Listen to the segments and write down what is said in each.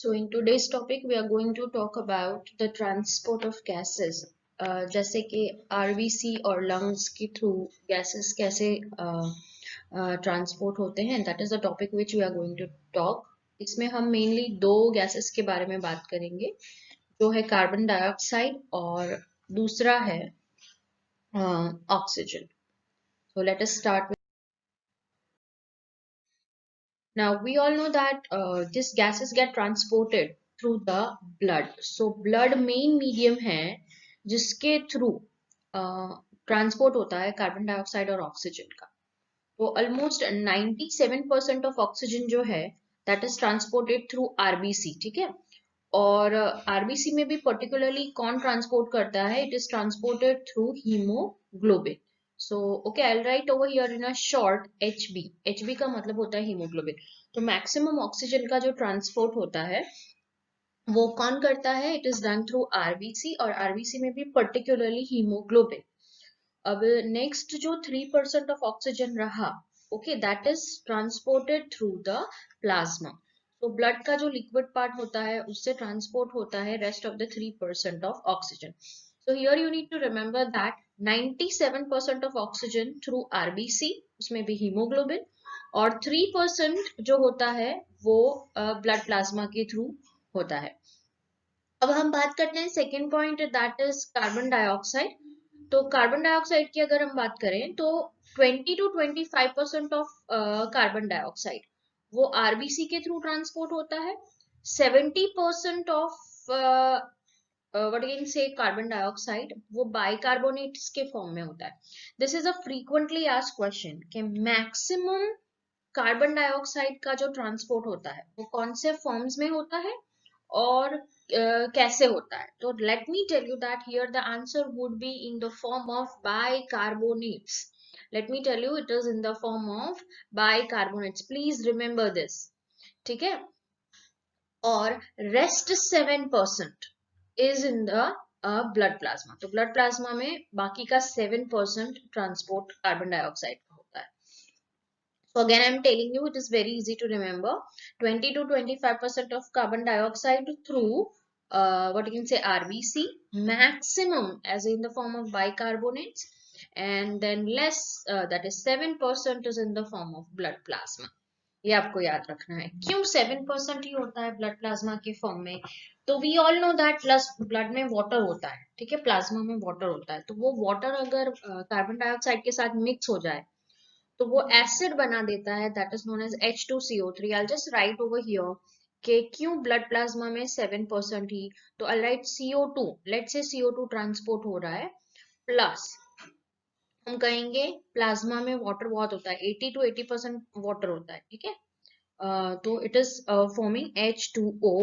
So in today's topic, we are going to talk about the transport of gases. जैसे कि RBC और lungs के through gases कैसे transport होते हैं, that is the topic which we are going to talk. इसमें हम mainly दो gases के बारे में बात करेंगे, जो है कार्बन डाइऑक्साइड और दूसरा है oxygen. So let us start with. Now we all know that these gases get transported through the blood. So blood main medium है जिसके थ्रू ट्रांसपोर्ट होता है कार्बन डाइऑक्साइड और ऑक्सीजन का. तो ऑलमोस्ट 97% ऑफ ऑक्सीजन जो है that is transported through RBC. ठीक है. और आरबीसी में भी पर्टिकुलरली कौन ट्रांसपोर्ट करता है? It is transported through haemoglobin. So, okay, I'll write over here in a short HB. HB का मतलब होता है हीमोग्लोबिन. तो मैक्सिमम ऑक्सीजन का जो ट्रांसपोर्ट होता है वो कौन करता है? It is done through RBC और आरबीसी में भी पर्टिकुलरली हीमोग्लोबिन. अब नेक्स्ट जो 3% ऑफ ऑक्सीजन रहा, okay, that is transported through the plasma. तो ब्लड का जो लिक्विड पार्ट होता है उससे ट्रांसपोर्ट होता है rest of the 3% of oxygen. So here you need to remember that 97% of oxygen through RBC, उसमें भी हीमोग्लोबिन, और 3% जो होता है वो ब्लड प्लाज्मा के थ्रू होता है. अब हम बात करते हैं second point, that is carbon dioxide. तो कार्बन डाइऑक्साइड की अगर हम बात करें तो 20 to 25% ऑफ कार्बन डाइऑक्साइड वो आरबीसी के थ्रू ट्रांसपोर्ट होता है. 70% of what you can say carbon dioxide वो बाइकार्बोनेट्स के फॉर्म में होता है. This is a frequently asked question कि मैक्सिमम कार्बन डाइऑक्साइड का जो ट्रांसपोर्ट होता है वो कौन से फॉर्म्स में होता है और कैसे होता है. तो let me tell you that here the answer would be in the form of bicarbonates. Let me tell you it is in the form of bicarbonates. Please remember this. ठीक है. और rest 7% is in the blood plasma. तो blood plasma में बाकी का 7% transport carbon dioxide का होता है. So again I'm telling you it is very easy to remember. 20 to 25% of carbon dioxide through what you can say RBC, maximum as in the form of bicarbonates, and then less that is 7% is in the form of blood plasma. ये आपको याद रखना है. क्यों 7% ही होता है blood plasma के form में? तो we all know that blood में वाटर होता है. ठीक है. प्लाज्मा में वाटर होता है. तो वो वाटर अगर कार्बन डाइऑक्साइड के साथ मिक्स हो जाए तो वो एसिड बना देता है, that is known as H2CO3. I just write over here कि क्यों ब्लड प्लाज्मा में 7% ही. तो आई right CO2. Let's say CO2 transport हो रहा है, प्लस हम कहेंगे प्लाज्मा में वाटर बहुत होता है, 80 to 80% वाटर होता है. ठीक है. तो it is forming H2O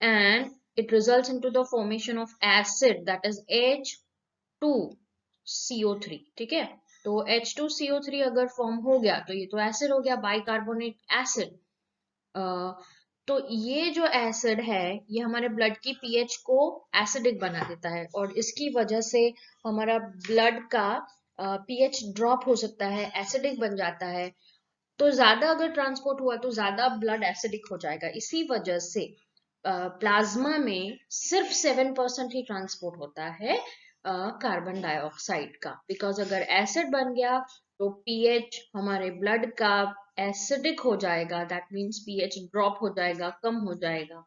and it results into the formation of acid that is H2CO3. ठीक है. तो H2CO3 अगर फॉर्म हो गया तो ये तो एसिड हो गया, बाइकार्बोनेट एसिड. तो ये जो एसिड है ये हमारे ब्लड की पीएच को एसिडिक बना देता है और इसकी वजह से हमारा ब्लड का पीएच ड्रॉप हो सकता है, एसिडिक बन जाता है. तो ज्यादा अगर ट्रांसपोर्ट हुआ तो ज्यादा ब्लड एसिडिक हो जाएगा. इसी वजह से प्लाज्मा में सिर्फ 7% ही ट्रांसपोर्ट होता है कार्बन डाइऑक्साइड का. बिकॉज अगर एसिड बन गया तो पीएच हमारे ब्लड का एसिडिक हो जाएगा, दैट मीन्स पीएच ड्रॉप हो जाएगा, कम हो जाएगा.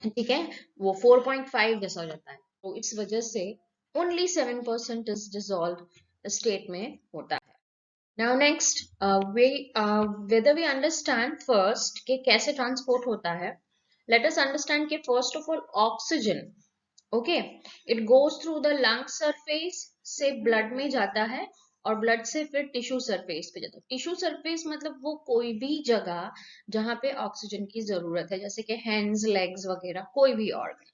ठीक है. वो 4.5 जैसा हो जाता है. तो इस वजह से ओनली 7% इज डिसॉल्व स्टेट में होता है. Now next, whether we understand first कि कैसे ट्रांसपोर्ट होता है, let us understand कि first of all oxygen, okay, it goes through the lung surface से blood में जाता है और blood से फिर टिश्यू सरफेस पे जाता है. टिश्यू सरफेस मतलब वो कोई भी जगह जहाँ पे ऑक्सीजन की जरूरत है, जैसे कि हैंड्स, लेग्स वगैरह, कोई भी ऑर्गन.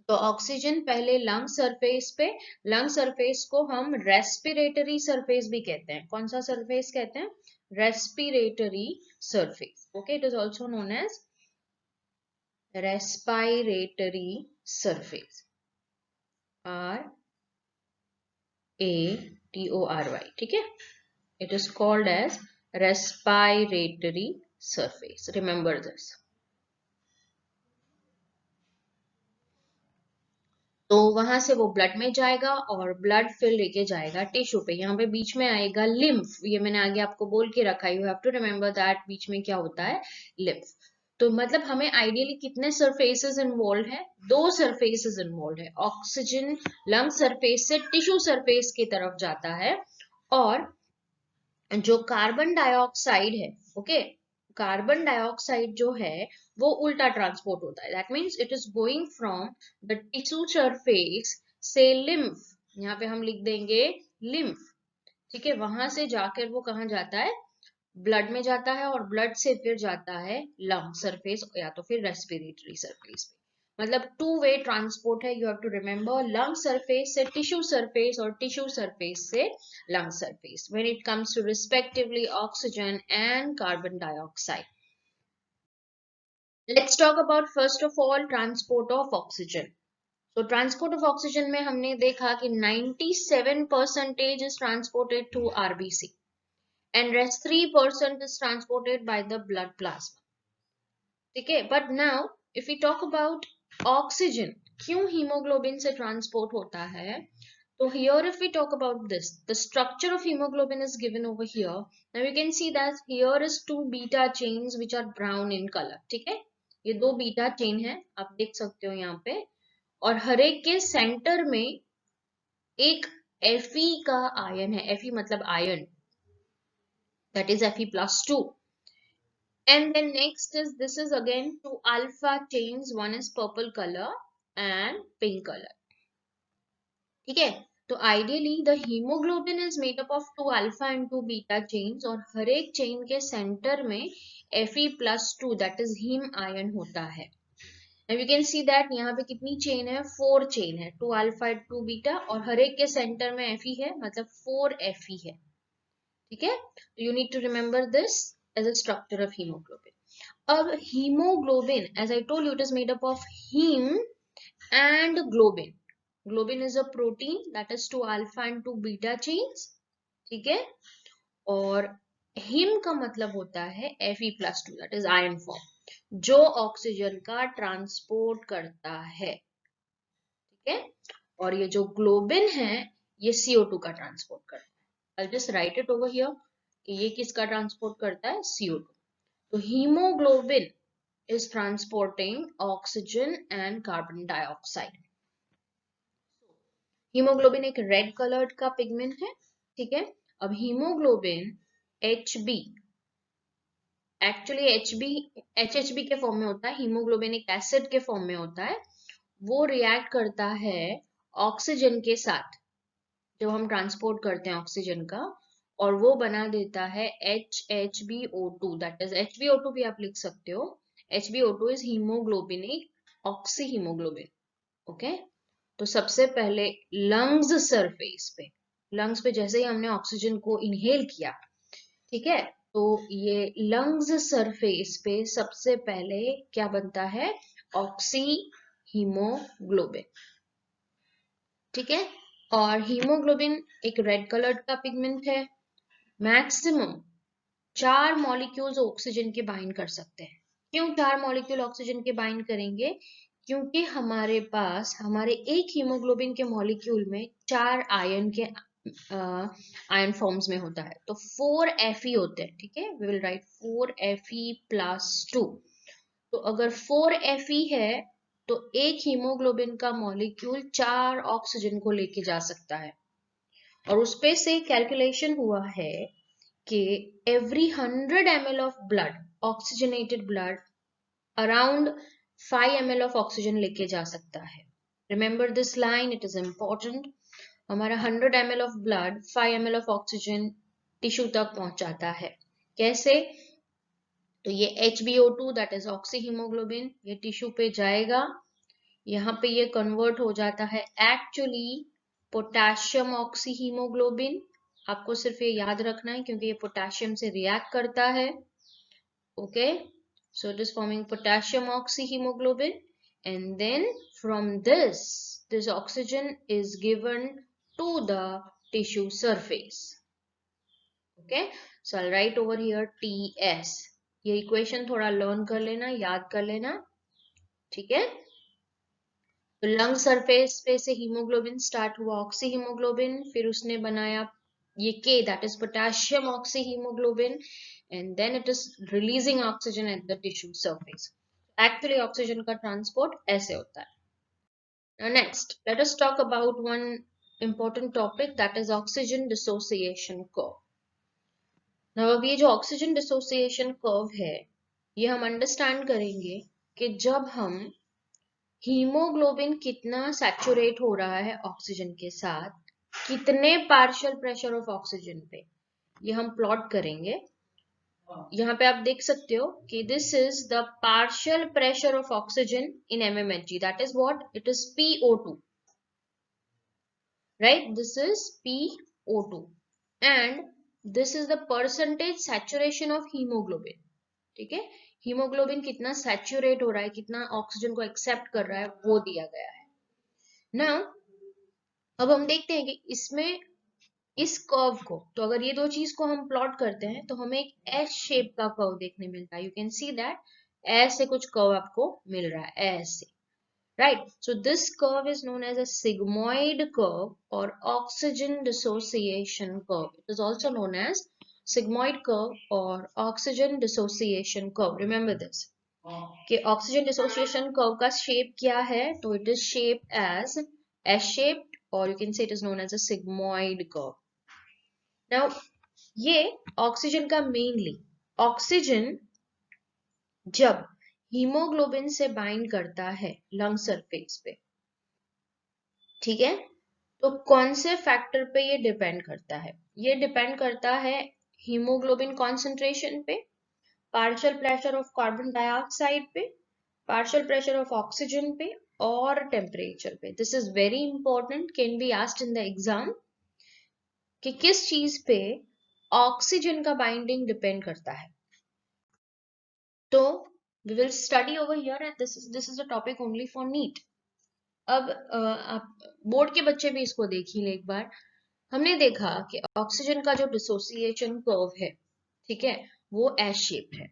तो ऑक्सीजन पहले लंग सरफेस पे, लंग सरफेस को हम रेस्पिरेटरी सरफेस भी कहते हैं. कौन सा सरफेस कहते हैं? Respiratory surface. Okay, it is also known as respiratory surface. RATORY. ठीक है. It is called as respiratory surface. Remember this. तो वहां से वो ब्लड में जाएगा और ब्लड फिर लेके जाएगा टिश्यू पे। यहाँ पे बीच में आएगा लिम्फ, ये मैंने आगे आपको बोल के रखा है, you have to remember that बीच में क्या होता है, लिम्फ। तो मतलब हमें आइडियली कितने सरफेसेस इन्वॉल्व है, 2 सरफेसेस इन्वॉल्व है। ऑक्सीजन लंग सरफेस से टिश्यू सरफेस की तरफ जाता है, और जो कार्बन डाइऑक्साइड है, ओके, कार्बन डाइऑक्साइड जो है वो उल्टा ट्रांसपोर्ट होता है। That means it is going from the tissue surface से लिम्फ, यहाँ पे हम लिख देंगे लिम्फ, ठीक है, वहां से जाकर वो कहाँ जाता है, ब्लड में जाता है, और ब्लड से फिर जाता है लंग सरफेस या तो फिर रेस्पिरेटरी सरफेस पे। मतलब 2 वे ट्रांसपोर्ट है, you have to remember, lung surface से टिश्यू सरफेस और टिश्यू सरफेस से lung surface when it comes to respectively oxygen and carbon dioxide. Let's talk about first of all transport of oxygen. So transport of oxygen में हमने देखा कि 97% is transported through RBC and rest 3% is transported by the blood plasma. ठीक है, but now if we talk about oxygen, क्यों haemoglobin से transport होता है, so here if we talk about this, the structure of hemoglobin is given over here. Now you can see that here is 2 beta chains which are brown in color. ठीक है, ये 2 beta chain है, आप देख सकते हो यहाँ पे, और हर एक के सेंटर में एक Fe का आयन है, Fe मतलब ion, that is Fe+2. And then next is, this is again 2 alpha chains, one is purple color and pink color. ठीक है, तो ideally the haemoglobin is made up of 2 alpha and 2 beta chains, और हर एक chain के centre में Fe+2 that is haem ion होता है। Now you can see that यहाँ पे कितनी चेन है, 4 चेन है, 2 अल्फा 2 बीटा, और हर एक के सेंटर में Fe है, मतलब 4 Fe है। ठीक है, तो you need to remember this as a structure of haemoglobin. अब haemoglobin, as I told you, it is made up of haem and globin. Globin is a protein that is 2 alpha and 2 beta chains, ठीक है, और him का मतलब होता है Fe+2 that is iron form, जो oxygen का ट्रांसपोर्ट करता है, ठीक है, और ये जो ग्लोबिन है ये CO2 का ट्रांसपोर्ट करता है। I'll just write it over here कि ये किसका ट्रांसपोर्ट करता है, CO2। तो haemoglobin is transporting oxygen and carbon dioxide. Haemoglobin एक रेड कलर्ड का पिगमेंट है, ठीक है। अब हीमोग्लोबिन HB, एक्चुअली HHB के फॉर्म में होता है, हीमोग्लोबिन एक एसिड के फॉर्म में होता है, वो रिएक्ट करता है ऑक्सीजन के साथ, जो हम ट्रांसपोर्ट करते हैं ऑक्सीजन का, और वो बना देता है HHbO2, दैट इज HbO2 भी आप लिख सकते हो। HbO2 is haemoglobinic oxy haemoglobin, okay. तो सबसे पहले लंग्स पे जैसे ही हमने ऑक्सीजन को इनहेल किया, ठीक है, तो ये लंग्स सरफेस पे सबसे पहले क्या बनता है, ऑक्सी हीमोग्लोबिन, ठीक है। और हीमोग्लोबिन एक रेड कलर का पिगमेंट है, मैक्सिमम 4 मॉलिक्यूल्स ऑक्सीजन के बाइंड कर सकते हैं। क्यों 4 मॉलिक्यूल ऑक्सीजन के बाइंड करेंगे, क्योंकि हमारे पास हमारे एक हीमोग्लोबिन के मॉलिक्यूल में 4 आयन के आयन फॉर्म्स में होता है, तो 4 Fe होते हैं, ठीक है, वी विल राइट 4 Fe+2। तो अगर 4 Fe है तो एक हीमोग्लोबिन का मॉलिक्यूल 4 ऑक्सीजन को लेके जा सकता है, और उस पे से कैलकुलेशन हुआ है कि every 100 ml of blood, oxygenated blood, around 5 ml of oxygen लेके जा सकता है। Remember this line, it is important. हमारा 100 ml of blood 5 ml of oxygen tissue तक पहुंचाता है। कैसे, तो ये HbO2 that is ऑक्सीहीमोग्लोबिन, ये टिश्यू पे जाएगा, यहाँ पे ये कन्वर्ट हो जाता है एक्चुअली पोटेशियम ऑक्सीहीमोग्लोबिन। आपको सिर्फ ये याद रखना है क्योंकि ये पोटेशियम से रिएक्ट करता है, okay. So it is forming potassium oxyhaemoglobin, and then from this oxygen is given to the tissue surface, okay. So I write over here TS, ये इक्वेशन थोड़ा लर्न कर लेना, याद कर लेना, ठीक है। तो लंग सरफेस पे से हीमोग्लोबिन स्टार्ट हुआ, ऑक्सी हीमोग्लोबिन, फिर उसने बनाया ये K, that is potassium oxy haemoglobin, and then it is releasing oxygen at the tissue surface. Actually oxygen का ट्रांसपोर्ट ऐसे होता है। Now next, let us talk about one important topic, that is oxygen dissociation curve. Now अब ये जो oxygen dissociation curve है, ये हम अंडरस्टैंड करेंगे कि जब हम हीमोग्लोबिन कितना सैचुरेट हो रहा है ऑक्सीजन के साथ, कितने पार्शियल प्रेशर ऑफ ऑक्सीजन पे, ये हम प्लॉट करेंगे। यहाँ पे आप देख सकते हो कि this is the partial pressure of oxygen in mmHg, that is what it is PO2, right? This is PO2 and this is the percentage saturation of hemoglobin. ठीक है, हीमोग्लोबिन कितना सैचुरेट हो रहा है, कितना ऑक्सीजन को एक्सेप्ट कर रहा है, वो दिया गया है ना। अब हम देखते हैं कि इसमें इस कर्व को, तो अगर ये दो चीज को हम प्लॉट करते हैं तो हमें एक एस शेप का कर्व देखने मिलता है। यू कैन सी दैट ऐसे कुछ कर्व आपको मिल रहा है ऐसे, right? So this curve is known as a sigmoid curve or oxygen dissociation curve. It is also known as sigmoid curve or oxygen dissociation curve. Remember this. कि oxygen dissociation curve का shape क्या है? तो it is shaped as S-shaped, or you can say it is known as a sigmoid curve. Now ये oxygen का mainly, oxygen जब haemoglobin से bind करता है लंग सरफेस पे, ठीक है, तो कौन से फैक्टर पे ये डिपेंड करता है? ये डिपेंड करता है हीमोग्लोबिन कॉन्सेंट्रेशन पे, partial pressure of carbon dioxide पे, पार्शियल प्रेशर ऑफ ऑक्सीजन पे और टेम्परेचर पे। This is very important, can be asked in the exam कि किस चीज पे ऑक्सीजन का बाइंडिंग डिपेंड करता है। तो we will study over here and this is a topic only for NEET. अब आप बोर्ड के बच्चे भी इसको देख ही ले एक बार। हमने देखा कि ऑक्सीजन का जो डिसोसिएशन कर्व है, ठीक है, वो एस शेप है।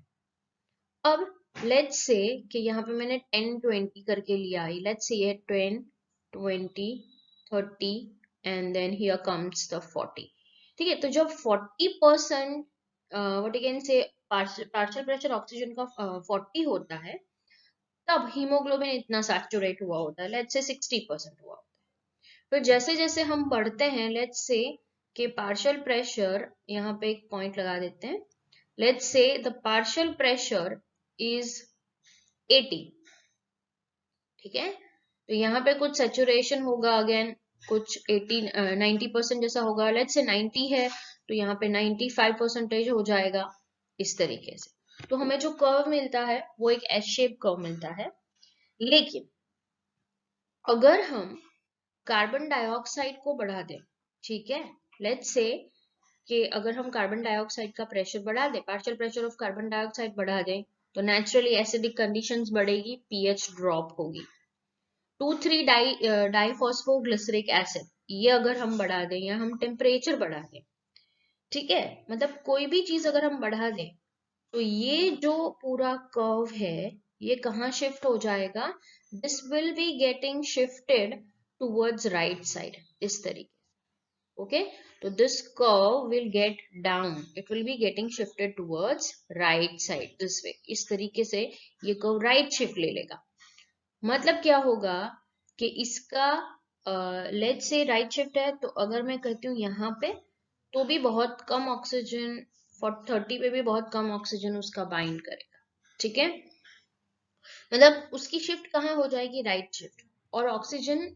अब लेट्स से कि यहाँ पे मैंने 10-20 करके लिया है, लेट्स से ये 10, 20, 30 and then here comes the 40। ठीक है, तो जब 40% what you can say partial pressure oxygen का 40 होता है, तब हीमोग्लोबिन इतना सैचुरेट हुआ होता है, लेट्स से 60% हुआ होता है। फिर जैसे जैसे हम बढ़ते हैं, लेट्स से कि पार्शियल प्रेशर, यहाँ पे एक पॉइंट लगा देते हैं, let's say the partial pressure is 80, ठीक है, तो यहाँ पे कुछ सैचुरेशन होगा, अगेन कुछ 90% जैसा होगा, लेट्स से 90 है तो यहाँ पे 95% हो जाएगा इस तरीके से। तो हमें जो कर्व मिलता है वो एक एस शेप कर्व मिलता है। लेकिन अगर हम कार्बन डाइऑक्साइड को बढ़ा दें, ठीक है, लेट्स से कि अगर हम कार्बन डाइऑक्साइड का प्रेशर बढ़ा दें, partial pressure of carbon dioxide बढ़ा दें, तो नेचुरली एसिडिक कंडीशंस बढ़ेगी, पीएच ड्रॉप होगी। 2,3 डाइफॉस्फोग्लिसरिक एसिड, ये अगर हम बढ़ा दें या हम टेम्परेचर बढ़ा दें, ठीक है, मतलब कोई भी चीज अगर हम बढ़ा दें, तो ये जो पूरा कर्व है ये कहाँ शिफ्ट हो जाएगा? This will be getting shifted towards right side, इस तरीके। ओके, तो this curve will get down, it will be getting shifted towards right side this way, इस तरीके से ये कर्व राइट शिफ्ट ले लेगा। मतलब क्या होगा कि इसका लेट्स से राइट शिफ्ट है, तो अगर मैं कहती हूँ यहाँ पे, तो भी बहुत कम ऑक्सीजन, 30 पे भी बहुत कम ऑक्सीजन उसका बाइंड करेगा, ठीक है, मतलब उसकी शिफ्ट कहाँ हो जाएगी? Right shift. और ऑक्सीजन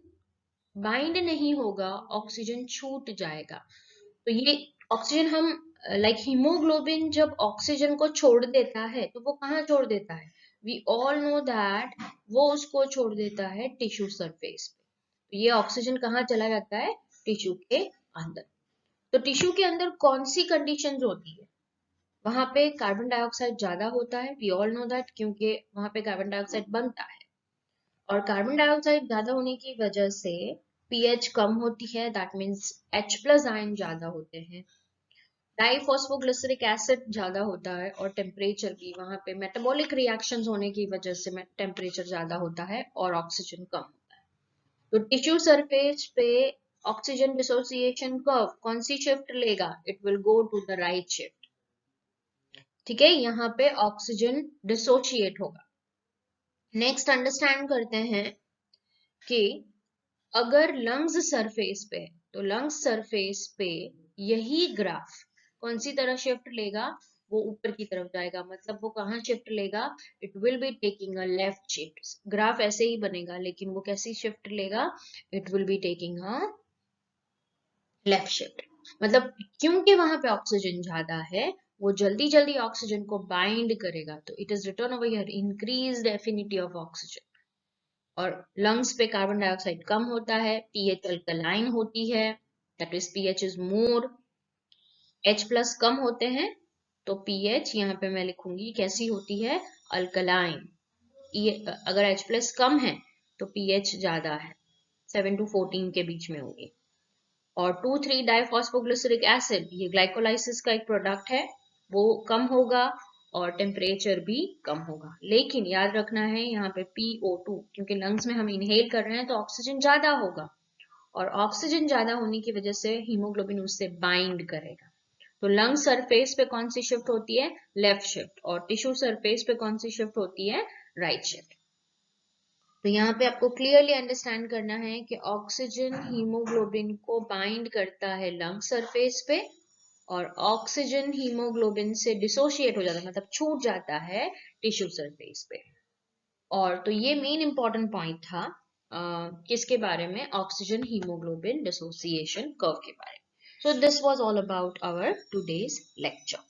बाइंड नहीं होगा, ऑक्सीजन छूट जाएगा। तो ये ऑक्सीजन हम लाइक हीमोग्लोबिन जब ऑक्सीजन को छोड़ देता है तो वो कहाँ छोड़ देता है? वी ऑल नो दैट वो उसको छोड़ देता है टिश्यू सरफेस पे। तो ये ऑक्सीजन कहाँ चला जाता है? टिश्यू के अंदर। तो टिश्यू के अंदर कौन सी कंडीशंस होती है? वहां पे कार्बन डाइऑक्साइड ज्यादा होता है, वी ऑल नो दैट, क्योंकि वहां पे कार्बन डाइऑक्साइड बनता है, और कार्बन डाइऑक्साइड ज्यादा होने की वजह से पीएच कम होती है, दैट मीन्स H+ आयन ज्यादा होते हैं, डाइफॉस्फोग्लिसरिक एसिड ज्यादा होता है, और टेम्परेचर भी वहां पे मेटाबॉलिक रिएक्शंस होने की वजह से टेम्परेचर ज्यादा होता है और ऑक्सीजन कम होता है। तो टिश्यू सरफेस पे ऑक्सीजन डिसोसिएशन कर्व कौन सी शिफ्ट लेगा? It will go to the right shift. ठीक है, यहाँ पे ऑक्सीजन डिसोशिएट होगा। नेक्स्ट अंडरस्टैंड करते हैं कि अगर लंग्स सरफेस पे, तो लंग्स सरफेस पे यही ग्राफ कौन सी तरह शिफ्ट लेगा? वो ऊपर की तरफ जाएगा। मतलब वो कहाँ शिफ्ट लेगा? It will be taking a left shift. Graph ऐसे ही बनेगा, लेकिन वो कैसी शिफ्ट लेगा? It will be taking a left shift. मतलब क्योंकि वहां पे ऑक्सीजन ज्यादा है, वो जल्दी जल्दी ऑक्सीजन को बाइंड करेगा। तो it is written over here increased affinity of oxygen. और लंग्स पे कार्बन डाइऑक्साइड कम होता है, पीएच अल्कलाइन होती है, that is pH is more. H plus कम होते हैं, तो पीएच यहाँ पे मैं लिखूंगी कैसी होती है? अल्कलाइन। अगर H प्लस कम है तो पीएच ज्यादा है, 7 to 14 के बीच में होगी। और 2,3 डाइफॉस्फोग्लिसरिक एसिड, ये ग्लाइकोलाइसिस का एक प्रोडक्ट है, वो कम होगा और टेम्परेचर भी कम होगा। लेकिन याद रखना है यहाँ पे PO2, क्योंकि लंग्स में हम इनहेल कर रहे हैं तो ऑक्सीजन ज्यादा होगा, और ऑक्सीजन ज्यादा होने की वजह से हीमोग्लोबिन उससे बाइंड करेगा। तो लंग सरफेस पे कौन सी शिफ्ट होती है? Left shift. और टिश्यू सरफेस पे कौन सी शिफ्ट होती है? Right shift. तो यहाँ पे आपको क्लियरली अंडरस्टैंड करना है कि ऑक्सीजन हीमोग्लोबिन को बाइंड करता है लंग सरफेस पे, और ऑक्सीजन हीमोग्लोबिन से डिसोशिएट हो जाता है, मतलब छूट जाता है टिश्यू सरफेस पे। और तो ये मेन इंपॉर्टेंट पॉइंट था किसके बारे में? ऑक्सीजन हीमोग्लोबिन डिसोसिएशन कर्व के बारे में। So this was all about our today's lecture.